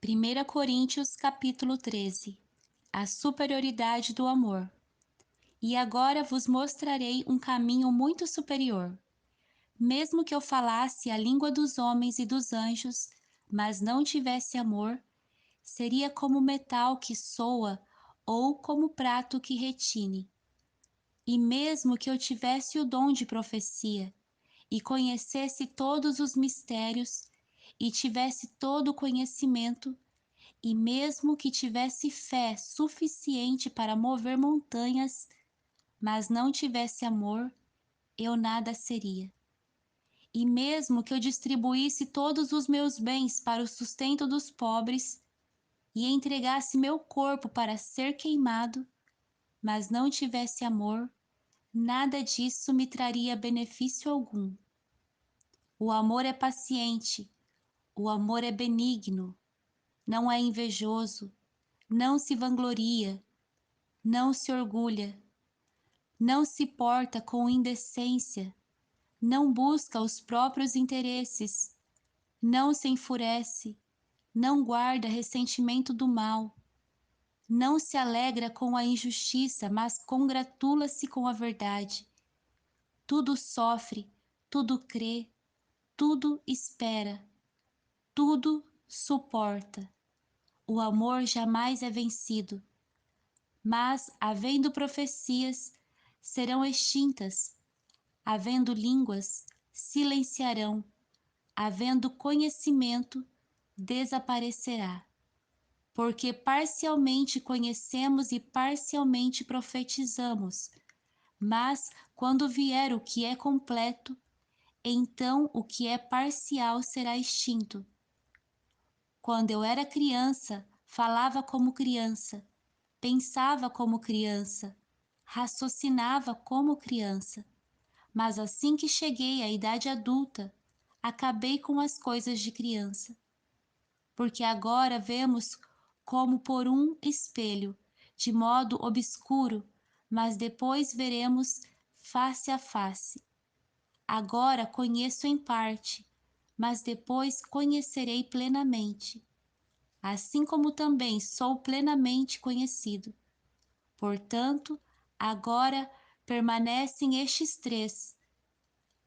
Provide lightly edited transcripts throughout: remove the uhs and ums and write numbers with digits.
1 Coríntios capítulo 13. A superioridade do amor. E agora vos mostrarei um caminho muito superior. Mesmo que eu falasse a língua dos homens e dos anjos, mas não tivesse amor, seria como metal que soa ou como prato que retine. E mesmo que eu tivesse o dom de profecia, e conhecesse todos os mistérios, e tivesse todo o conhecimento, e mesmo que tivesse fé suficiente para mover montanhas, mas não tivesse amor, eu nada seria. E mesmo que eu distribuísse todos os meus bens para o sustento dos pobres, e entregasse meu corpo para ser queimado, mas não tivesse amor, nada disso me traria benefício algum. O amor é paciente, o amor é benigno, não é invejoso, não se vangloria, não se orgulha, não se porta com indecência, não busca os próprios interesses, não se enfurece, não guarda ressentimento do mal, não se alegra com a injustiça, mas congratula-se com a verdade. Tudo sofre, tudo crê, tudo espera, tudo suporta. O amor jamais é vencido. Mas, havendo profecias, serão extintas; havendo línguas, silenciarão; havendo conhecimento, desaparecerá. Porque parcialmente conhecemos e parcialmente profetizamos. Mas, quando vier o que é completo, então o que é parcial será extinto. Quando eu era criança, falava como criança, pensava como criança, raciocinava como criança. Mas assim que cheguei à idade adulta, acabei com as coisas de criança. Porque agora vemos como por um espelho, de modo obscuro, mas depois veremos face a face. Agora conheço em parte, mas depois conhecerei plenamente, assim como também sou plenamente conhecido. Portanto, agora permanecem estes três: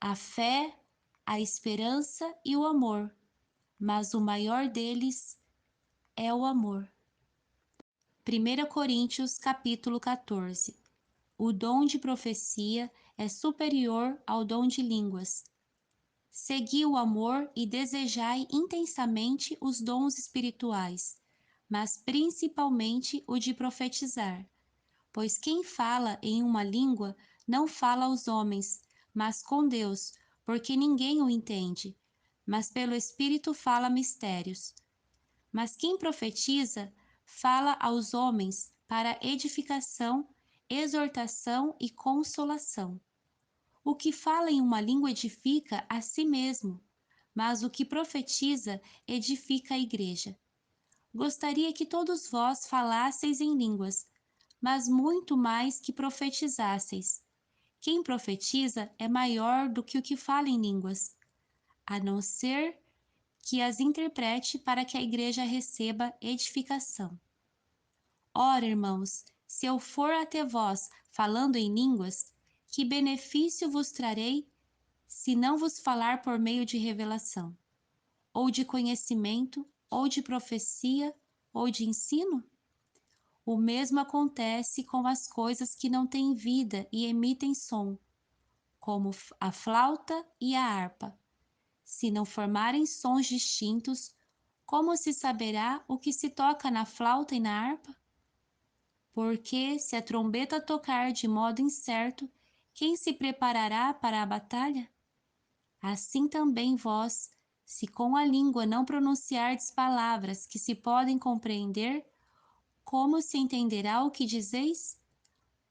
a fé, a esperança e o amor, mas o maior deles é o amor. 1 Coríntios capítulo 14. O dom de profecia é superior ao dom de línguas. Segui o amor e desejai intensamente os dons espirituais, mas principalmente o de profetizar. Pois quem fala em uma língua não fala aos homens, mas com Deus, porque ninguém o entende, mas pelo Espírito fala mistérios. Mas quem profetiza, fala aos homens para edificação, exortação e consolação. O que fala em uma língua edifica a si mesmo, mas o que profetiza edifica a igreja. Gostaria que todos vós falasseis em línguas, mas muito mais que profetizasseis. Quem profetiza é maior do que o que fala em línguas, a não ser que as interprete para que a igreja receba edificação. Ora, irmãos, se eu for até vós falando em línguas, que benefício vos trarei, se não vos falar por meio de revelação, ou de conhecimento, ou de profecia, ou de ensino? O mesmo acontece com as coisas que não têm vida e emitem som, como a flauta e a harpa. Se não formarem sons distintos, como se saberá o que se toca na flauta e na harpa? Porque, se a trombeta tocar de modo incerto, quem se preparará para a batalha? Assim também vós, se com a língua não pronunciardes palavras que se podem compreender, como se entenderá o que dizeis?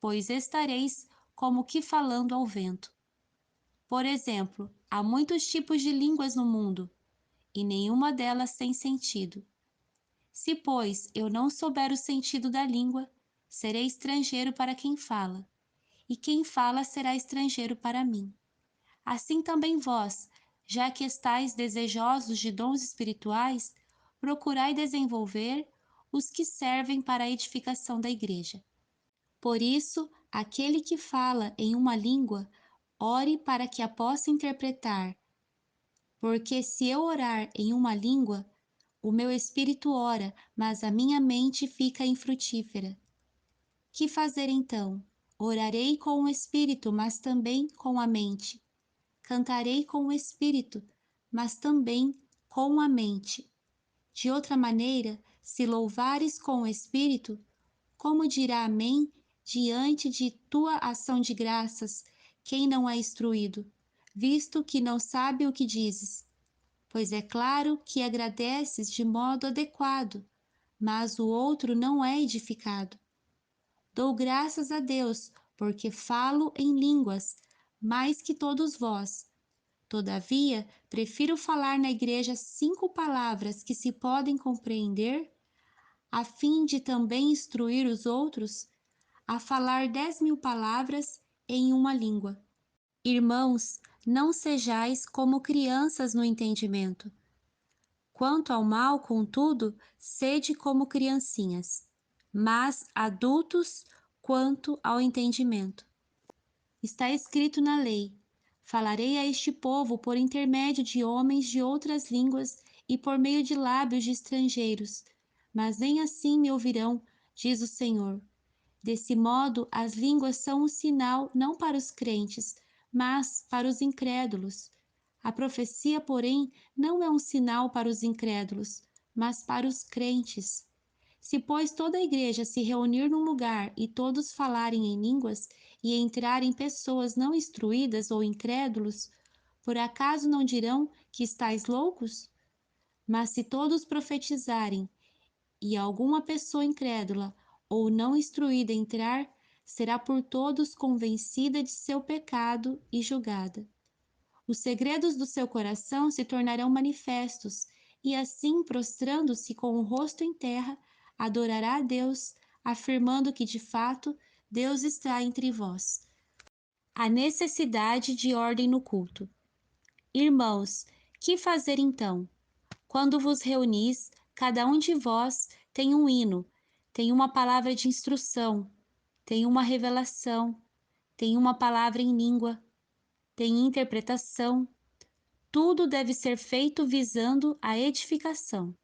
Pois estareis como que falando ao vento. Por exemplo, há muitos tipos de línguas no mundo, e nenhuma delas tem sentido. Se, pois, eu não souber o sentido da língua, serei estrangeiro para quem fala, e quem fala será estrangeiro para mim. Assim também vós, já que estáis desejosos de dons espirituais, procurai desenvolver os que servem para a edificação da igreja. Por isso, aquele que fala em uma língua, ore para que a possa interpretar, porque se eu orar em uma língua, o meu espírito ora, mas a minha mente fica infrutífera. Que fazer então? Orarei com o espírito, mas também com a mente. Cantarei com o espírito, mas também com a mente. De outra maneira, se louvares com o espírito, como dirá amém diante de tua ação de graças quem não é instruído, visto que não sabe o que dizes? Pois é claro que agradeces de modo adequado, mas o outro não é edificado. Dou graças a Deus, porque falo em línguas, mais que todos vós. Todavia, prefiro falar na igreja 5 palavras que se podem compreender, a fim de também instruir os outros, a falar 10.000 palavras em uma língua. Irmãos, não sejais como crianças no entendimento. Quanto ao mal, contudo, sede como criancinhas, mas adultos quanto ao entendimento. Está escrito na lei: falarei a este povo por intermédio de homens de outras línguas e por meio de lábios de estrangeiros, mas nem assim me ouvirão, diz o Senhor. Desse modo, as línguas são um sinal não para os crentes, mas para os incrédulos. A profecia, porém, não é um sinal para os incrédulos, mas para os crentes. Se, pois, toda a igreja se reunir num lugar e todos falarem em línguas, e entrarem pessoas não instruídas ou incrédulos, por acaso não dirão que estáis loucos? Mas se todos profetizarem, e alguma pessoa incrédula ou não instruída entrar, será por todos convencida de seu pecado e julgada. Os segredos do seu coração se tornarão manifestos, e assim, prostrando-se com o rosto em terra, adorará a Deus, afirmando que de fato Deus está entre vós. A necessidade de ordem no culto. Irmãos, que fazer então? Quando vos reunis, cada um de vós tem um hino, tem uma palavra de instrução, tem uma revelação, tem uma palavra em língua, tem interpretação. Tudo deve ser feito visando a edificação.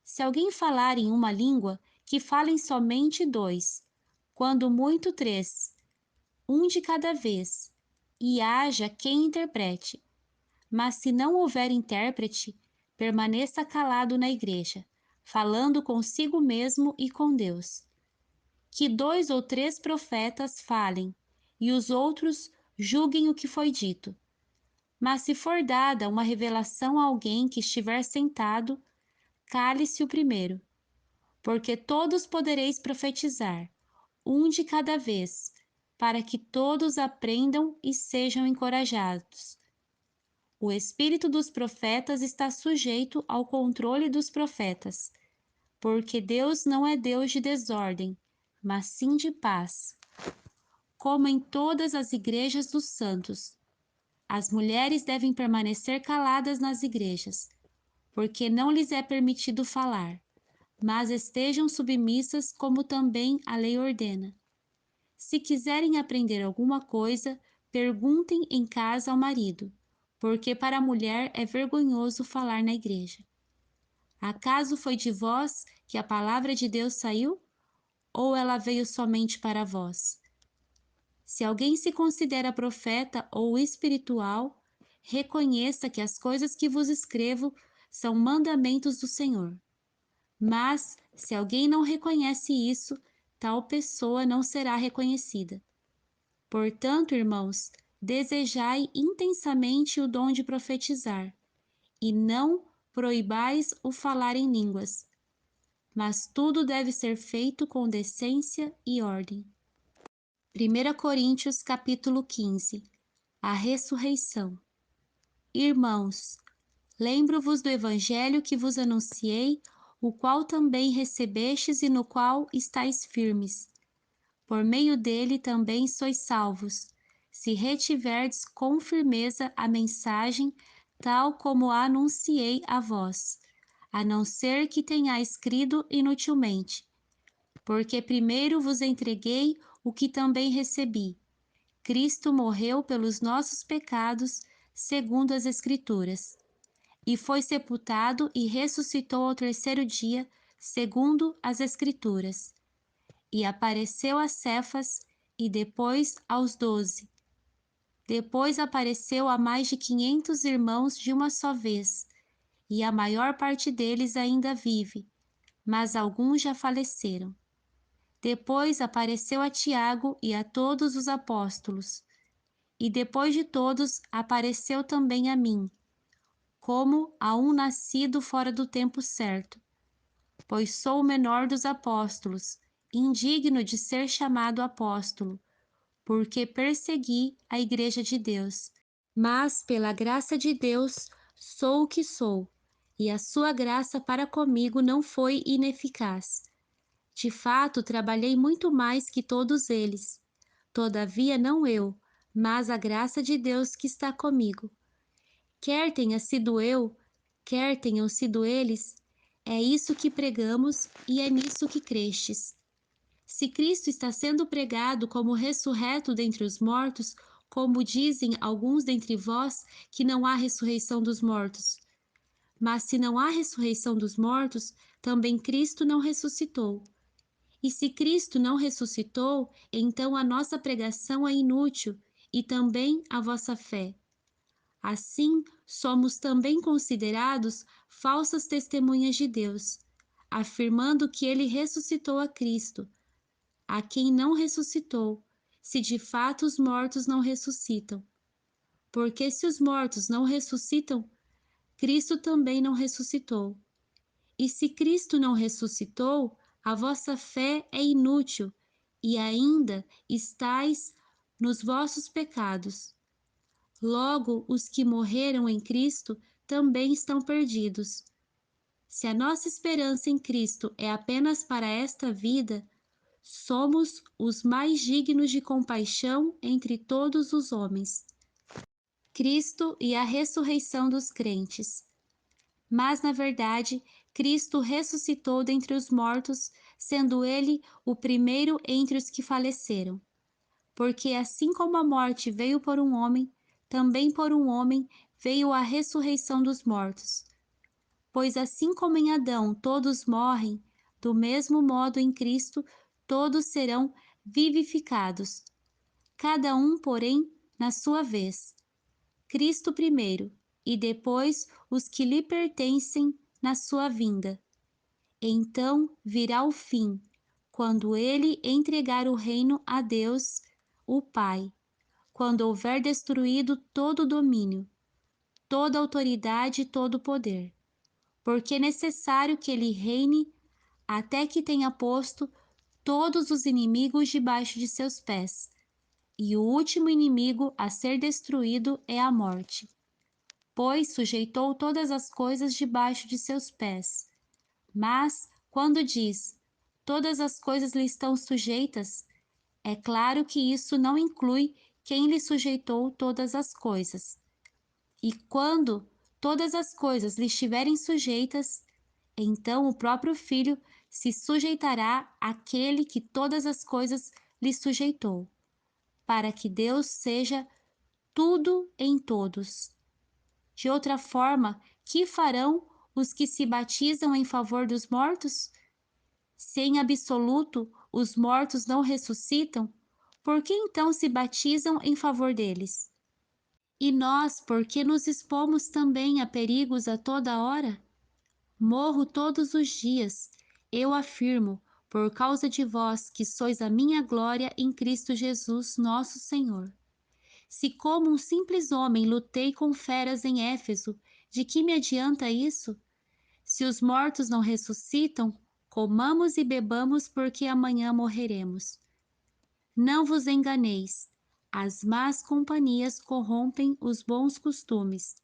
Se alguém falar em uma língua, que falem somente 2, quando muito 3, um de cada vez, e haja quem interprete. Mas se não houver intérprete, permaneça calado na igreja, falando consigo mesmo e com Deus. Que 2 ou 3 profetas falem, e os outros julguem o que foi dito. Mas se for dada uma revelação a alguém que estiver sentado, cale-se o primeiro, porque todos podereis profetizar, um de cada vez, para que todos aprendam e sejam encorajados. O espírito dos profetas está sujeito ao controle dos profetas, porque Deus não é Deus de desordem, mas sim de paz. Como em todas as igrejas dos santos, as mulheres devem permanecer caladas nas igrejas, porque não lhes é permitido falar, mas estejam submissas como também a lei ordena. Se quiserem aprender alguma coisa, perguntem em casa ao marido, porque para a mulher é vergonhoso falar na igreja. Acaso foi de vós que a palavra de Deus saiu? Ou ela veio somente para vós? Se alguém se considera profeta ou espiritual, reconheça que as coisas que vos escrevo são mandamentos do Senhor. Mas, se alguém não reconhece isso, tal pessoa não será reconhecida. Portanto, irmãos, desejai intensamente o dom de profetizar, e não proibais o falar em línguas, mas tudo deve ser feito com decência e ordem. 1 Coríntios capítulo 15. A ressurreição. Irmãos, lembro-vos do evangelho que vos anunciei, o qual também recebestes e no qual estáis firmes. Por meio dele também sois salvos, se retiverdes com firmeza a mensagem, tal como a anunciei a vós, a não ser que tenhais crido inutilmente. Porque primeiro vos entreguei o que também recebi. Cristo morreu pelos nossos pecados, segundo as Escrituras, e foi sepultado e ressuscitou ao terceiro dia, segundo as Escrituras, e apareceu a Cefas e depois aos 12. Depois apareceu a mais de 500 irmãos de uma só vez, e a maior parte deles ainda vive, mas alguns já faleceram. Depois apareceu a Tiago e a todos os apóstolos. E depois de todos apareceu também a mim, como a um nascido fora do tempo certo, pois sou o menor dos apóstolos, indigno de ser chamado apóstolo, porque persegui a igreja de Deus. Mas pela graça de Deus sou o que sou, e a sua graça para comigo não foi ineficaz. De fato, trabalhei muito mais que todos eles. Todavia, não eu, mas a graça de Deus que está comigo. Quer tenha sido eu, quer tenham sido eles, é isso que pregamos e é nisso que crestes. Se Cristo está sendo pregado como ressurreto dentre os mortos, como dizem alguns dentre vós que não há ressurreição dos mortos. Mas se não há ressurreição dos mortos, também Cristo não ressuscitou. E se Cristo não ressuscitou, então a nossa pregação é inútil e também a vossa fé. Assim, somos também considerados falsas testemunhas de Deus, afirmando que ele ressuscitou a Cristo, a quem não ressuscitou, se de fato os mortos não ressuscitam. Porque se os mortos não ressuscitam, Cristo também não ressuscitou. E se Cristo não ressuscitou, a vossa fé é inútil e ainda estáis nos vossos pecados. Logo, os que morreram em Cristo também estão perdidos. Se a nossa esperança em Cristo é apenas para esta vida, somos os mais dignos de compaixão entre todos os homens. Cristo e a ressurreição dos crentes. Mas, na verdade, Cristo ressuscitou dentre os mortos, sendo ele o primeiro entre os que faleceram. Porque assim como a morte veio por um homem, também por um homem veio a ressurreição dos mortos. Pois assim como em Adão todos morrem, do mesmo modo em Cristo todos serão vivificados. Cada um, porém, na sua vez. Cristo primeiro, e depois os que lhe pertencem na sua vinda. Então virá o fim, quando ele entregar o reino a Deus, o Pai, quando houver destruído todo o domínio, toda autoridade e todo o poder, porque é necessário que ele reine até que tenha posto todos os inimigos debaixo de seus pés. E o último inimigo a ser destruído é a morte, pois sujeitou todas as coisas debaixo de seus pés. Mas, quando diz, todas as coisas lhe estão sujeitas, é claro que isso não inclui quem lhe sujeitou todas as coisas. E quando todas as coisas lhe estiverem sujeitas, então o próprio Filho se sujeitará àquele que todas as coisas lhe sujeitou, para que Deus seja tudo em todos. De outra forma, que farão os que se batizam em favor dos mortos? Se em absoluto os mortos não ressuscitam, por que então se batizam em favor deles? E nós, por que nos expomos também a perigos a toda hora? Morro todos os dias, eu afirmo, por causa de vós, que sois a minha glória em Cristo Jesus, nosso Senhor. Se como um simples homem lutei com feras em Éfeso, de que me adianta isso? Se os mortos não ressuscitam, comamos e bebamos, porque amanhã morreremos. Não vos enganeis, as más companhias corrompem os bons costumes.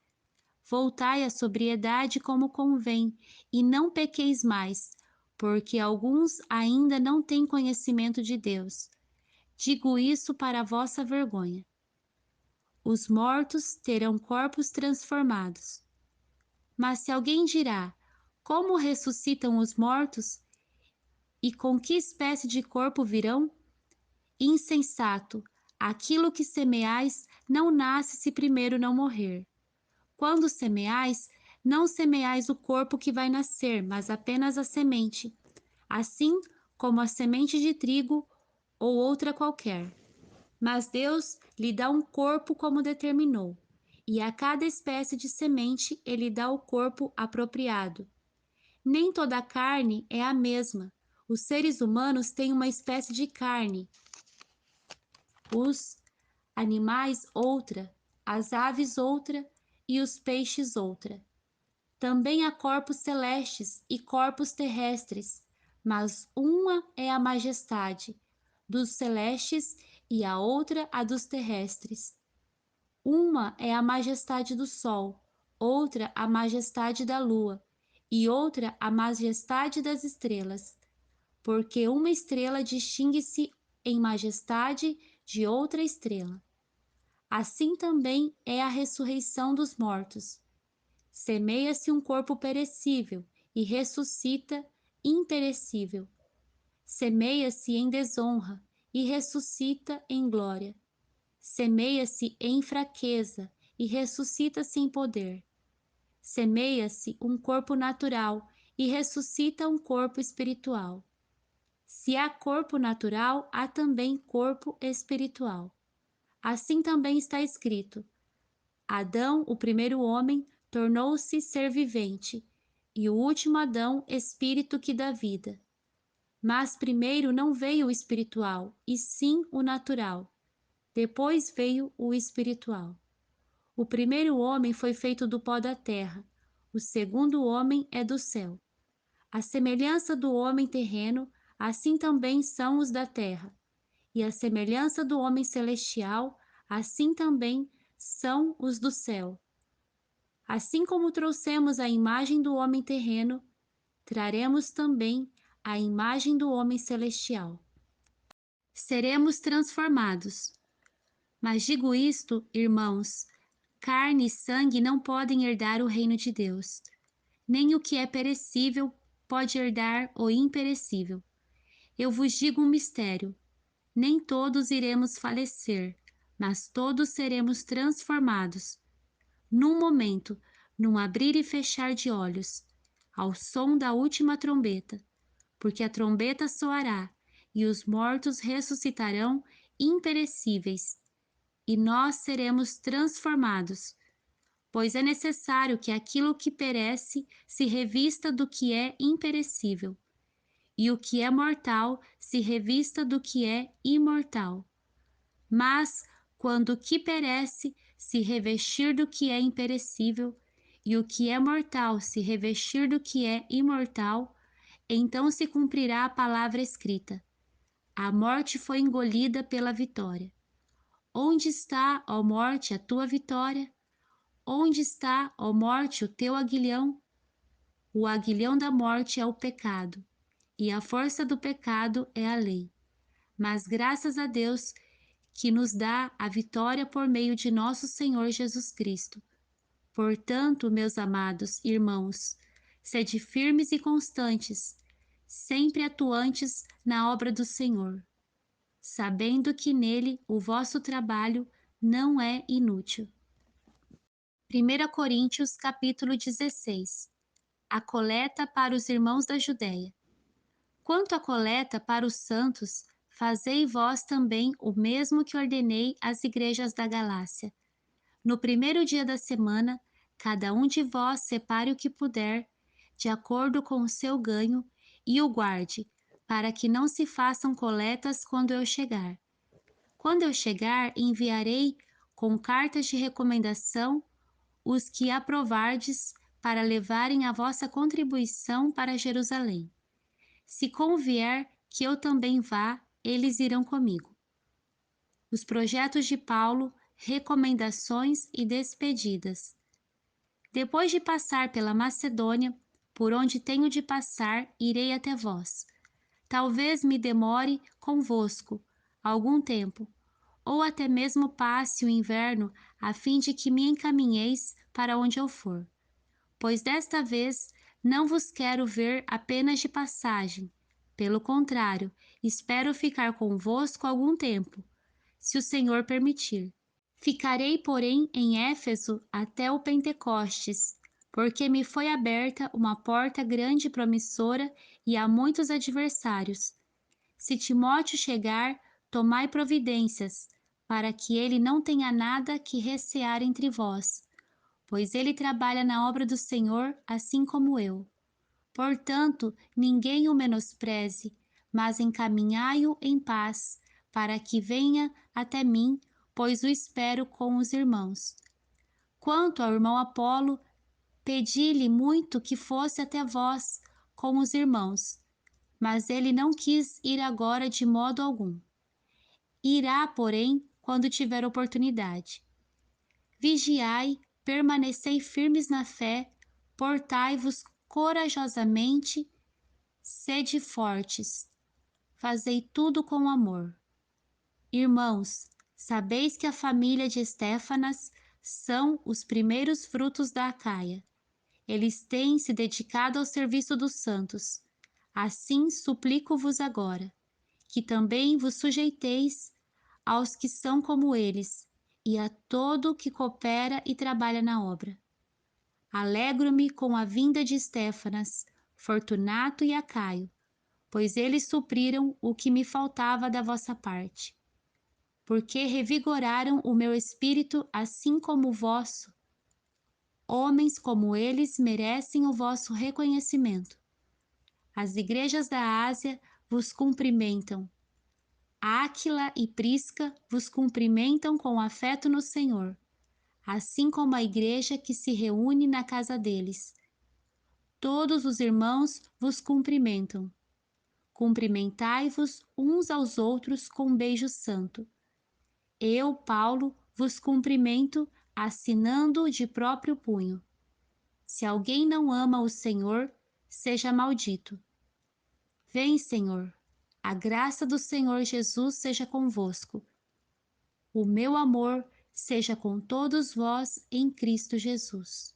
Voltai à sobriedade como convém, e não pequeis mais, porque alguns ainda não têm conhecimento de Deus. Digo isso para a vossa vergonha. Os mortos terão corpos transformados. Mas se alguém dirá, Como ressuscitam os mortos? E com que espécie de corpo virão? Insensato! Aquilo que semeais não nasce se primeiro não morrer. Quando semeais, não semeais o corpo que vai nascer, mas apenas a semente, assim como a semente de trigo ou outra qualquer. Mas Deus lhe dá um corpo como determinou, e a cada espécie de semente ele dá o corpo apropriado. Nem toda a carne é a mesma. Os seres humanos têm uma espécie de carne, os animais outra, as aves outra e os peixes outra. Também há corpos celestes e corpos terrestres, mas uma é a majestade dos celestes e a outra a dos terrestres. Uma é a majestade do sol, outra a majestade da lua, e outra a majestade das estrelas, porque uma estrela distingue-se em majestade de outra estrela. Assim também é a ressurreição dos mortos. Semeia-se um corpo perecível e ressuscita imperecível. Semeia-se em desonra e ressuscita em glória. Semeia-se em fraqueza e ressuscita-se em poder. Semeia-se um corpo natural e ressuscita um corpo espiritual. Se há corpo natural, há também corpo espiritual. Assim também está escrito: Adão, o primeiro homem, tornou-se ser vivente, e o último Adão, espírito que dá vida. Mas primeiro não veio o espiritual, e sim o natural. Depois veio o espiritual. O primeiro homem foi feito do pó da terra, o segundo homem é do céu. A semelhança do homem terreno, assim também são os da terra. E a semelhança do homem celestial, assim também são os do céu. Assim como trouxemos a imagem do homem terreno, traremos também a imagem do homem celestial. Seremos transformados. Mas digo isto, irmãos, carne e sangue não podem herdar o reino de Deus, nem o que é perecível pode herdar o imperecível. Eu vos digo um mistério: nem todos iremos falecer, mas todos seremos transformados, num momento, num abrir e fechar de olhos, ao som da última trombeta, porque a trombeta soará e os mortos ressuscitarão imperecíveis, e nós seremos transformados, pois é necessário que aquilo que perece se revista do que é imperecível, e o que é mortal se revista do que é imortal. Mas, quando o que perece se revestir do que é imperecível, e o que é mortal se revestir do que é imortal, então se cumprirá a palavra escrita: a morte foi engolida pela vitória. Onde está, ó morte, a tua vitória? Onde está, ó morte, o teu aguilhão? O aguilhão da morte é o pecado, e a força do pecado é a lei. Mas graças a Deus que nos dá a vitória por meio de nosso Senhor Jesus Cristo. Portanto, meus amados irmãos, sede firmes e constantes, sempre atuantes na obra do Senhor, sabendo que nele o vosso trabalho não é inútil. 1 Coríntios capítulo 16. A coleta para os irmãos da Judéia. Quanto à coleta para os santos, fazei vós também o mesmo que ordenei às igrejas da Galácia. No primeiro dia da semana, cada um de vós separe o que puder, de acordo com o seu ganho, e o guarde, para que não se façam coletas quando eu chegar. Quando eu chegar, enviarei com cartas de recomendação os que aprovardes para levarem a vossa contribuição para Jerusalém. Se convier que eu também vá, eles irão comigo. Os projetos de Paulo, recomendações e despedidas. Depois de passar pela Macedônia, por onde tenho de passar, irei até vós. Talvez me demore convosco algum tempo, ou até mesmo passe o inverno, a fim de que me encaminheis para onde eu for. Pois desta vez Não vos quero ver apenas de passagem. Pelo contrário, espero ficar convosco algum tempo, se o Senhor permitir. Ficarei, porém, em Éfeso até o Pentecostes, porque me foi aberta uma porta grande e promissora e há muitos adversários. Se Timóteo chegar, tomai providências, para que ele não tenha nada que recear entre vós, pois ele trabalha na obra do Senhor, assim como eu. Portanto, ninguém o menospreze, mas encaminhai-o em paz, para que venha até mim, pois o espero com os irmãos. Quanto ao irmão Apolo, pedi-lhe muito que fosse até vós com os irmãos, mas ele não quis ir agora de modo algum. Irá, porém, quando tiver oportunidade. Vigiai, permanecei firmes na fé, portai-vos corajosamente, sede fortes, fazei tudo com amor. Irmãos, sabeis que a família de Estéfanas são os primeiros frutos da Acaia. Eles têm se dedicado ao serviço dos santos. Assim suplico-vos agora, que também vos sujeiteis aos que são como eles, e a todo que coopera e trabalha na obra. Alegro-me com a vinda de Estéfanas, Fortunato e Acaio, pois eles supriram o que me faltava da vossa parte. Porque revigoraram o meu espírito assim como o vosso. Homens como eles merecem o vosso reconhecimento. As igrejas da Ásia vos cumprimentam. Áquila e Prisca vos cumprimentam com afeto no Senhor, assim como a igreja que se reúne na casa deles. Todos os irmãos vos cumprimentam. Cumprimentai-vos uns aos outros com um beijo santo. Eu, Paulo, vos cumprimento, assinando de próprio punho. Se alguém não ama o Senhor, seja maldito. Vem, Senhor. A graça do Senhor Jesus seja convosco. O meu amor seja com todos vós em Cristo Jesus.